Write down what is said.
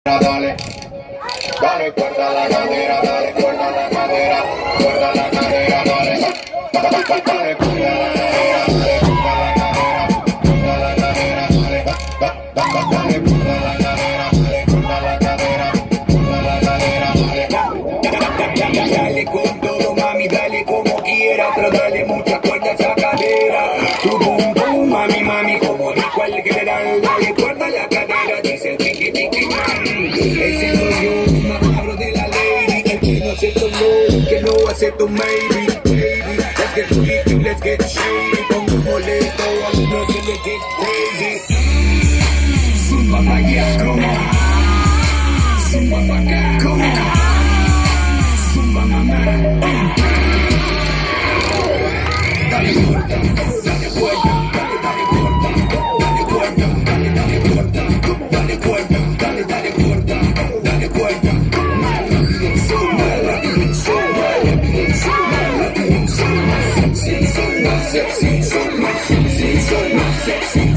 Dale, dale fuerza a la cadera, dale fuerza a la cadera, fuerza a la cadera, dale, dale fuerza a la cadera, dale fuerza a la cadera, fuerza a la cadera, dale, dale fuerza a la cadera, dale fuerza a la cadera, fuerza a la cadera, dale. Dale con todo, mami, dale como quiera, pero dale mucha cuerda a esa cadera. Tu bum bum, mami, mami, como dijo el general, dale cuerda a la cadera, dice el tiki tiki man. Ese soy yo, macabro de la lady, el que no acepta un no, que no acepta un maybe, baby. Let's get freaky, let's get shady, pongo un boleto, a mí no se me get crazy. Zumba pa' allá, come on. Zumba pa' acá, come on. Zumba mamá. Dale vuelta, dale vuelta, dale vuelta, dale vuelta, dale vuelta, dale vuelta, dale vuelta, dale vuelta. Más rápido, más rápido, más rápido, más rápido, más sexy, más sexy, más sexy, más sexy.